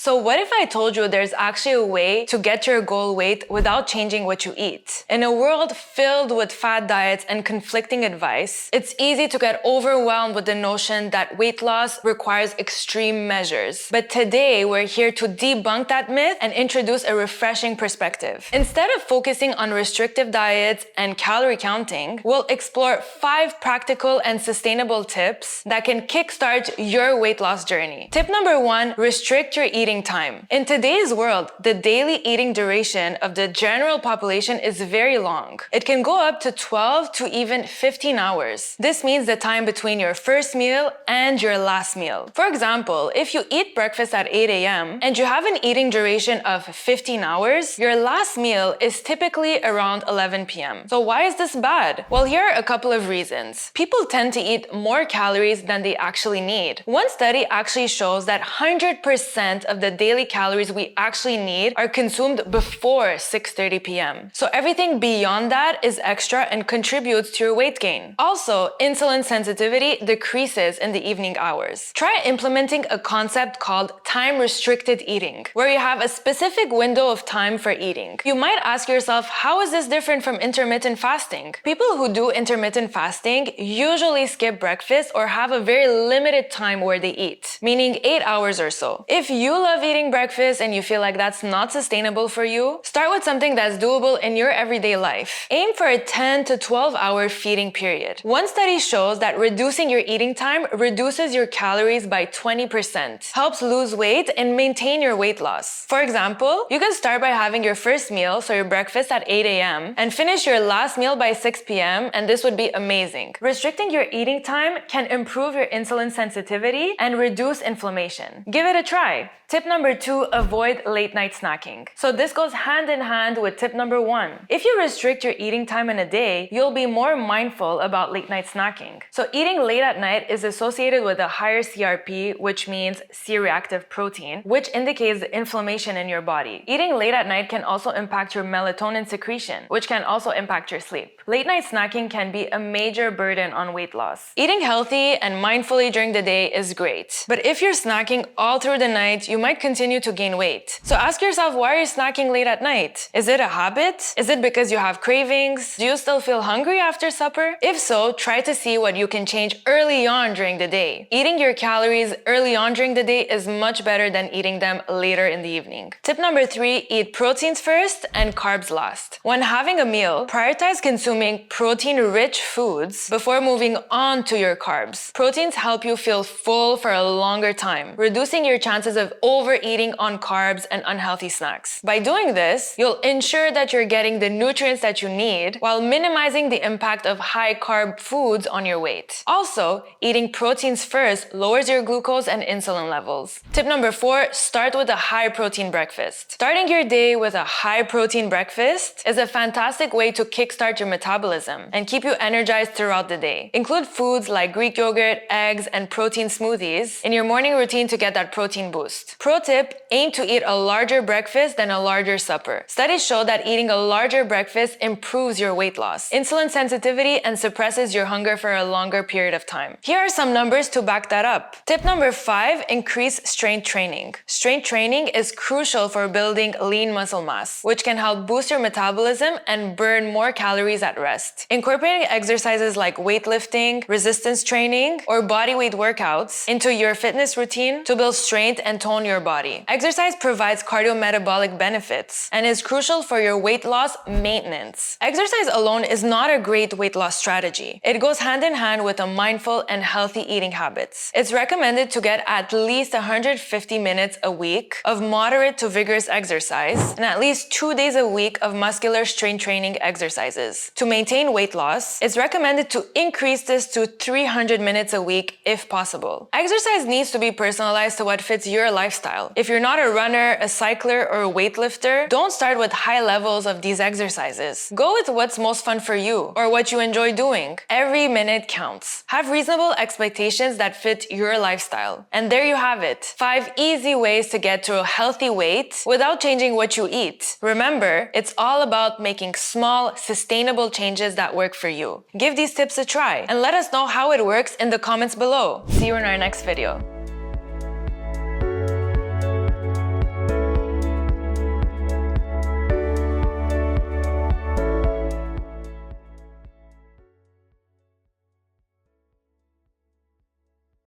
So what if I told you there's actually a way to get your goal weight without changing what you eat? In a world filled with fad diets and conflicting advice, it's easy to get overwhelmed with the notion that weight loss requires extreme measures. But today, we're here to debunk that myth and introduce a refreshing perspective. Instead of focusing on restrictive diets and calorie counting, we'll explore 5 practical and sustainable tips that can kickstart your weight loss journey. Tip number 1, restrict your eating time. In today's world, the daily eating duration of the general population is very long. It can go up to 12 to even 15 hours. This means the time between your first meal and your last meal. For example, if you eat breakfast at 8 a.m. and you have an eating duration of 15 hours, your last meal is typically around 11 p.m. So why is this bad? Well, here are a couple of reasons. People tend to eat more calories than they actually need. One study actually shows that 100% of the daily calories we actually need are consumed before 6:30 p.m. So everything beyond that is extra and contributes to your weight gain. Also, insulin sensitivity decreases in the evening hours. Try implementing a concept called time-restricted eating, where you have a specific window of time for eating. You might ask yourself, how is this different from intermittent fasting? People who do intermittent fasting usually skip breakfast or have a very limited time where they eat, meaning 8 hours or so. If you love eating breakfast and you feel like that's not sustainable for you, start with something that's doable in your everyday life. Aim for a 10 to 12 hour feeding period. One study shows that reducing your eating time reduces your calories by 20%, helps lose weight and maintain your weight loss. For example, you can start by having your first meal, so your breakfast at 8 a.m. and finish your last meal by 6 p.m. and this would be amazing. Restricting your eating time can improve your insulin sensitivity and reduce inflammation. Give it a try. Tip number 2, avoid late night snacking. So this goes hand in hand with tip number 1. If you restrict your eating time in a day, you'll be more mindful about late night snacking. So eating late at night is associated with a higher CRP, which means C-reactive protein, which indicates the inflammation in your body. Eating late at night can also impact your melatonin secretion, which can also impact your sleep. Late night snacking can be a major burden on weight loss. Eating healthy and mindfully during the day is great, but if you're snacking all through the night, you might continue to gain weight. So ask yourself, why are you snacking late at night? Is it a habit? Is it because you have cravings? Do you still feel hungry after supper? If so, try to see what you can change early on during the day. Eating your calories early on during the day is much better than eating them later in the evening. Tip number 3, eat proteins first and carbs last. When having a meal, prioritize consuming protein-rich foods before moving on to your carbs. Proteins help you feel full for a longer time, reducing your chances of overeating on carbs and unhealthy snacks. By doing this, you'll ensure that you're getting the nutrients that you need while minimizing the impact of high-carb foods on your weight. Also, eating proteins first lowers your glucose and insulin levels. Tip number 4, start with a high-protein breakfast. Starting your day with a high-protein breakfast is a fantastic way to kickstart your metabolism and keep you energized throughout the day. Include foods like Greek yogurt, eggs, and protein smoothies in your morning routine to get that protein boost. Pro tip, aim to eat a larger breakfast than a larger supper. Studies show that eating a larger breakfast improves your weight loss, insulin sensitivity, and suppresses your hunger for a longer period of time. Here are some numbers to back that up. Tip number 5, increase strength training. Strength training is crucial for building lean muscle mass, which can help boost your metabolism and burn more calories at rest. Incorporating exercises like weightlifting, resistance training, or bodyweight workouts into your fitness routine to build strength and tone your body. Exercise provides cardiometabolic benefits and is crucial for your weight loss maintenance. Exercise alone is not a great weight loss strategy. It goes hand in hand with a mindful and healthy eating habits. It's recommended to get at least 150 minutes a week of moderate to vigorous exercise and at least 2 days a week of muscular strength training exercises. To maintain weight loss, it's recommended to increase this to 300 minutes a week if possible. Exercise needs to be personalized to what fits your lifestyle. If you're not a runner, a cycler, or a weightlifter, don't start with high levels of these exercises. Go with what's most fun for you or what you enjoy doing. Every minute counts. Have reasonable expectations that fit your lifestyle. And there you have it. 5 easy ways to get to a healthy weight without changing what you eat. Remember, it's all about making small, sustainable changes that work for you. Give these tips a try and let us know how it works in the comments below. See you in our next video.